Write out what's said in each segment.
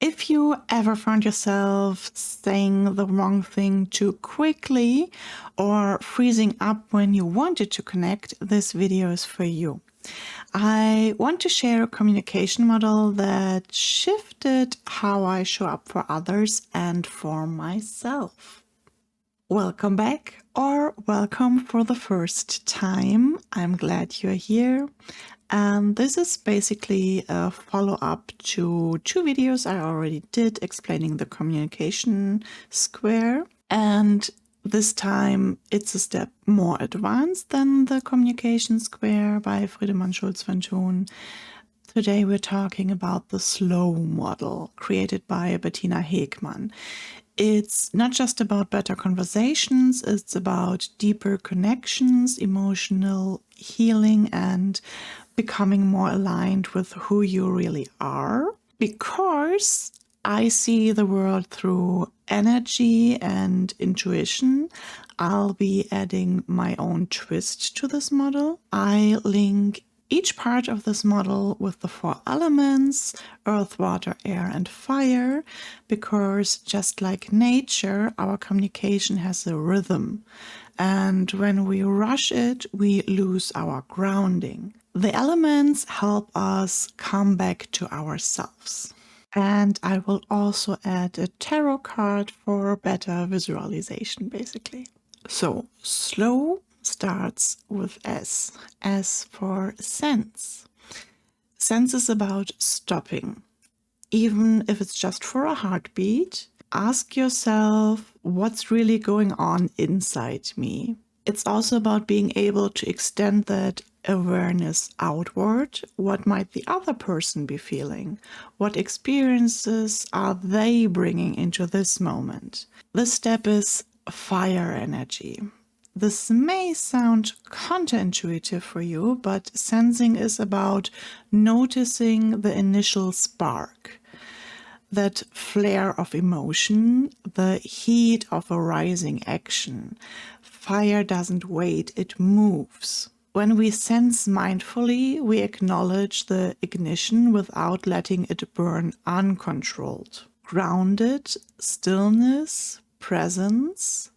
If you ever found yourself saying the wrong thing too quickly or freezing up when you wanted to connect, this video is for you. I want to share a communication model that shifted how I show up for others and for myself. Welcome back, or welcome for the first time. I'm glad you're here. And this is basically a follow-up to two videos I already did explaining the communication square. And this time it's a step more advanced than the communication square by Friedemann Schulz von Thun. Today we're talking about the slow model created by Bettina Hegmann. It's not just about better conversations, it's about deeper connections, emotional healing, and becoming more aligned with who you really are. Because I see the world through energy and intuition, I'll be adding my own twist to this model. I link each part of this model with the 4 elements, earth, water, air, and fire, because just like nature, our communication has a rhythm. And when we rush it, we lose our grounding. The elements help us come back to ourselves. And I will also add a tarot card for better visualization, basically. So, slow starts with S. S for sense. Sense is about stopping. Even if it's just for a heartbeat, ask yourself what's really going on inside me. It's also about being able to extend that awareness outward. What might the other person be feeling? What experiences are they bringing into this moment? This step is fire energy. This may sound counterintuitive for you, but sensing is about noticing the initial spark, that flare of emotion, the heat of a rising action. Fire doesn't wait, it moves. When we sense mindfully, we acknowledge the ignition without letting it burn uncontrolled. Grounded, stillness, presence,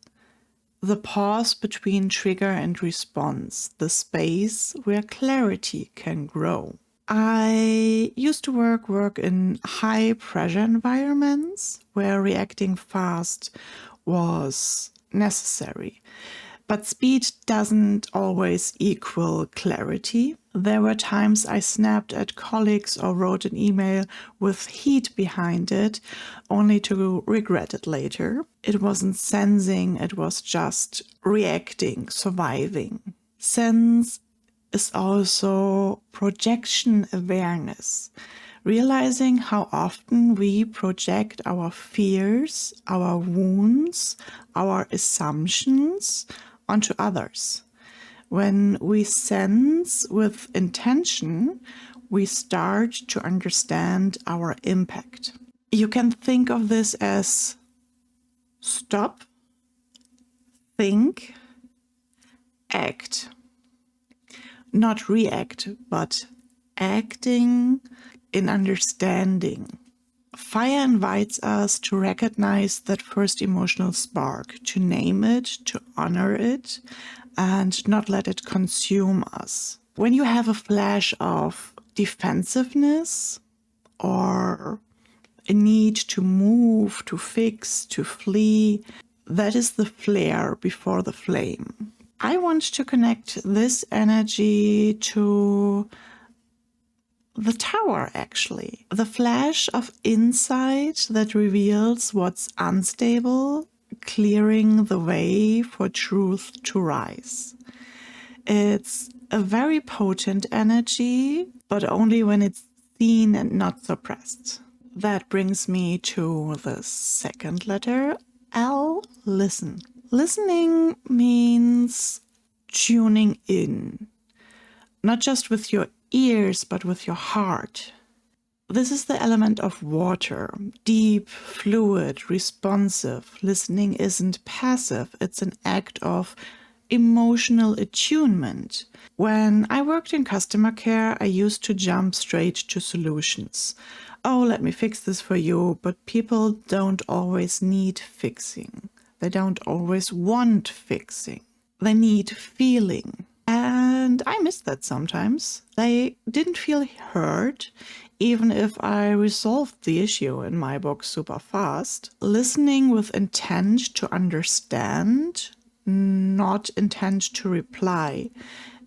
the pause between trigger and response, the space where clarity can grow. I used to work in high pressure environments where reacting fast was necessary. But speed doesn't always equal clarity. There were times I snapped at colleagues or wrote an email with heat behind it, only to regret it later. It wasn't sensing, it was just reacting, surviving. Sense is also projection awareness, realizing how often we project our fears, our wounds, our assumptions onto others. When we sense with intention, we start to understand our impact. You can think of this as stop, think, act. Not react, but acting in understanding. Fire invites us to recognize that first emotional spark, to name it, to honor it, and not let it consume us. When you have a flash of defensiveness or a need to move, to fix, to flee, that is the flare before the flame. I want to connect this energy to the tower, actually. The flash of insight that reveals what's unstable, clearing the way for truth to rise. It's a very potent energy, but only when it's seen and not suppressed. That brings me to the second letter, L, listen. Listening means tuning in, not just with your ears, but with your heart. This is the element of water, deep, fluid, responsive. Listening isn't passive, it's an act of emotional attunement. When I worked in customer care, I used to jump straight to solutions. oh, let me fix this for you. But people don't always need fixing. They don't always want fixing. They need feeling. And I miss that sometimes. They didn't feel heard, even if I resolved the issue in my book super fast. Listening with intent to understand, not intent to reply,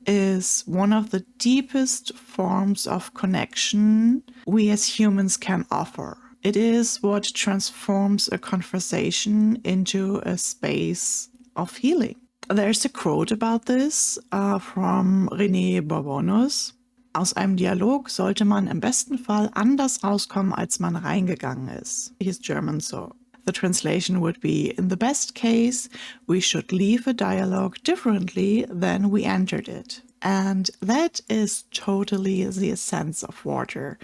is one of the deepest forms of connection we as humans can offer. It is what transforms a conversation into a space of healing. There's a quote about this from René Bourbonus. Aus einem Dialog sollte man im besten Fall anders rauskommen, als man reingegangen ist. He's German, so the translation would be, in the best case, we should leave a dialogue differently than we entered it. And that is totally the essence of water.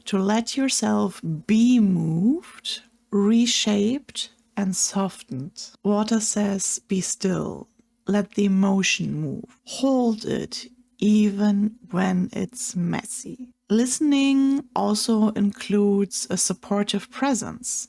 To let yourself be moved, reshaped, and softened. Water says, be still. Let the emotion move. Hold it, even when it's messy. Listening also includes a supportive presence.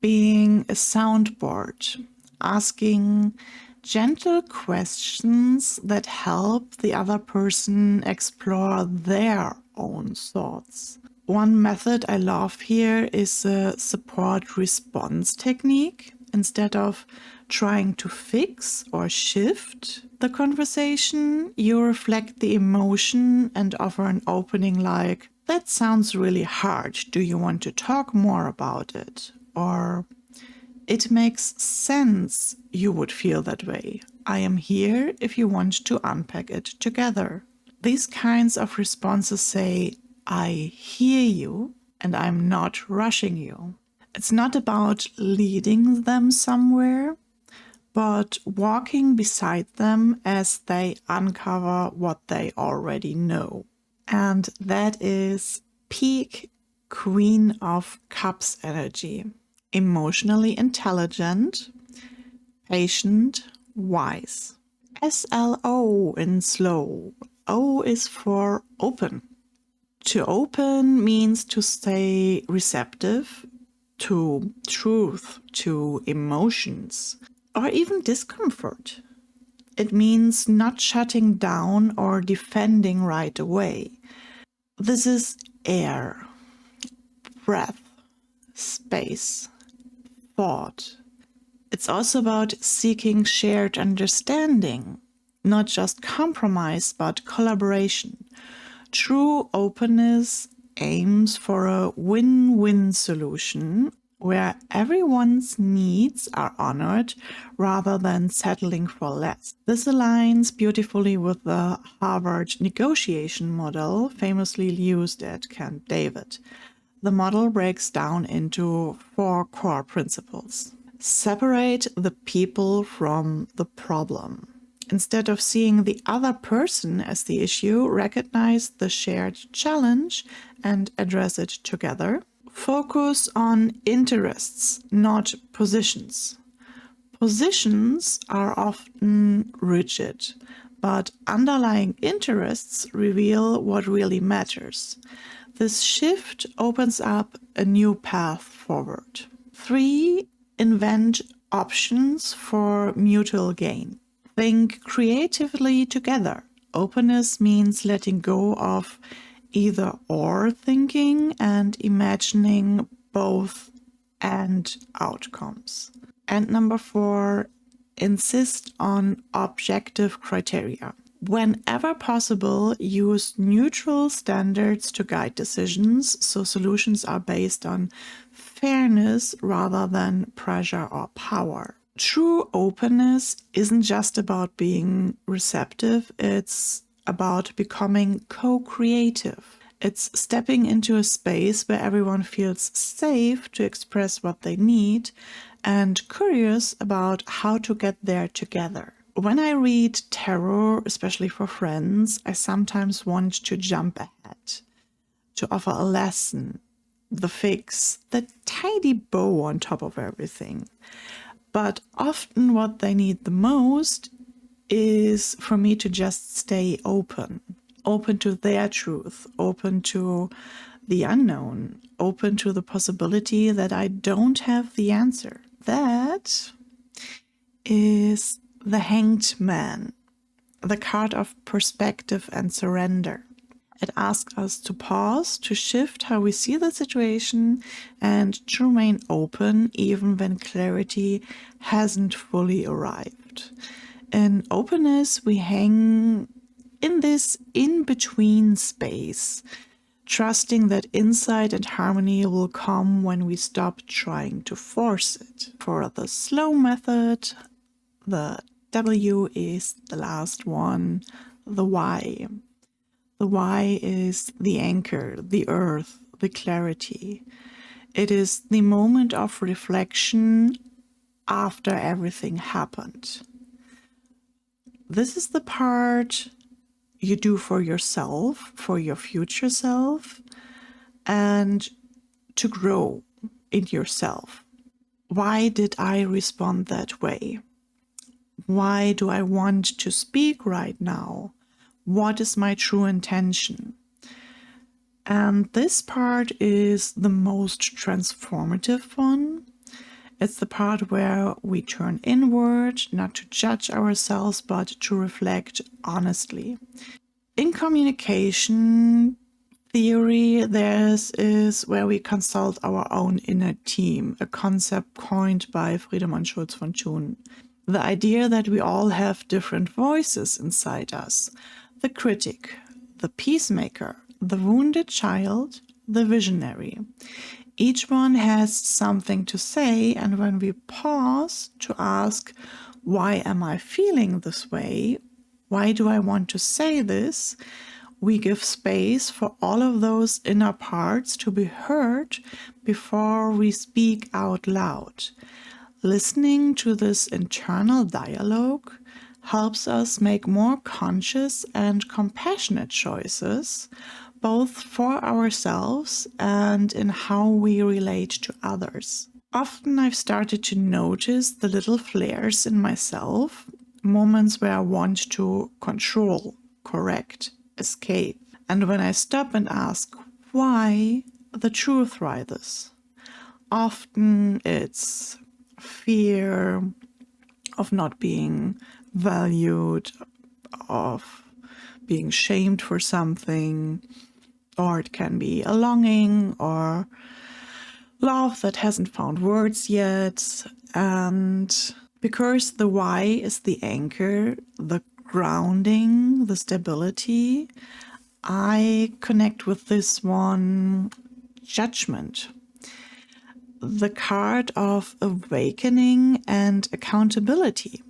Being a soundboard, asking gentle questions that help the other person explore their own thoughts. One method I love here is a support response technique. Instead of trying to fix or shift the conversation, you reflect the emotion and offer an opening like, that sounds really hard. Do you want to talk more about it? Or, it makes sense you would feel that way. I am here if you want to unpack it together. These kinds of responses say, I hear you and I'm not rushing you. It's not about leading them somewhere, but walking beside them as they uncover what they already know. And that is peak Queen of Cups energy. Emotionally intelligent, patient, wise. SLO in slow. O is for open. To open means to stay receptive to truth, to emotions, or even discomfort. It means not shutting down or defending right away. This is air, breath, space, thought. It's also about seeking shared understanding, not just compromise, but collaboration. True openness aims for a win-win solution where everyone's needs are honored rather than settling for less. This aligns beautifully with the Harvard negotiation model famously used at Camp David. The model breaks down into 4 core principles. Separate the people from the problem. Instead of seeing the other person as the issue, recognize the shared challenge and address it together. Focus on interests, not positions. Positions are often rigid, but underlying interests reveal what really matters. This shift opens up a new path forward. 3. Invent options for mutual gain. Think creatively together. Openness means letting go of either or thinking and imagining both and outcomes. And number 4, insist on objective criteria. Whenever possible, use neutral standards to guide decisions, so solutions are based on fairness rather than pressure or power. True openness isn't just about being receptive, it's about becoming co-creative. It's stepping into a space where everyone feels safe to express what they need and curious about how to get there together. When I read tarot, especially for friends, I sometimes want to jump ahead, to offer a lesson, the fix, the tiny bow on top of everything. But often what they need the most is for me to just stay open to their truth, open to the unknown, open to the possibility that I don't have the answer. That is the Hanged Man, the card of perspective and surrender. It asks us to pause, to shift how we see the situation, and to remain open even when clarity hasn't fully arrived. In openness, we hang in this in-between space, trusting that insight and harmony will come when we stop trying to force it. For the slow method, the W is the last one, the Y. The Y is the anchor, the earth, the clarity. It is the moment of reflection after everything happened. This is the part you do for yourself, for your future self, and to grow in yourself. Why did I respond that way? Why do I want to speak right now? What is my true intention? And this part is the most transformative one. It's the part where we turn inward, not to judge ourselves, but to reflect honestly. In communication theory, this is where we consult our own inner team, a concept coined by Friedemann Schulz von Thun. The idea that we all have different voices inside us. The critic, the peacemaker, the wounded child, the visionary. Each one has something to say, and when we pause to ask, why am I feeling this way? Why do I want to say this? We give space for all of those inner parts to be heard before we speak out loud. Listening to this internal dialogue helps us make more conscious and compassionate choices, both for ourselves and in how we relate to others. Often I've started to notice the little flares in myself, moments where I want to control, correct, escape. And when I stop and ask why, the truth rises. Often it's fear of not being valued, of being shamed for something, or it can be a longing or love that hasn't found words yet. And because the why is the anchor, the grounding, the stability, I connect with this one, judgment. The card of awakening and accountability.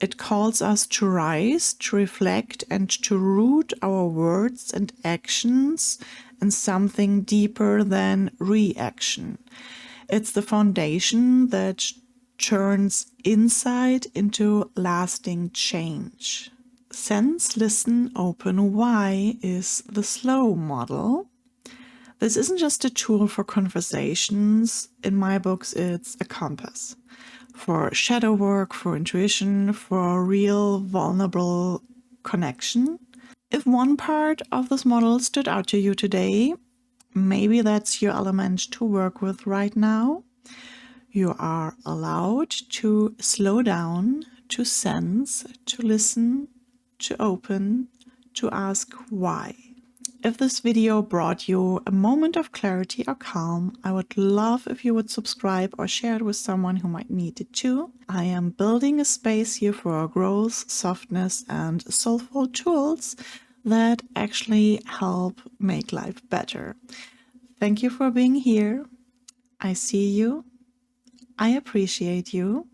It calls us to rise, to reflect, and to root our words and actions in something deeper than reaction. It's the foundation that turns insight into lasting change. Sense, listen, open, why is the slow model. This isn't just a tool for conversations. In my books, it's a compass for shadow work, for intuition, for real vulnerable connection. If one part of this model stood out to you today, maybe that's your element to work with right now. You are allowed to slow down, to sense, to listen, to open, to ask why. If this video brought you a moment of clarity or calm, I would love if you would subscribe or share it with someone who might need it too. I am building a space here for growth, softness, and soulful tools that actually help make life better. Thank you for being here. I see you. I appreciate you.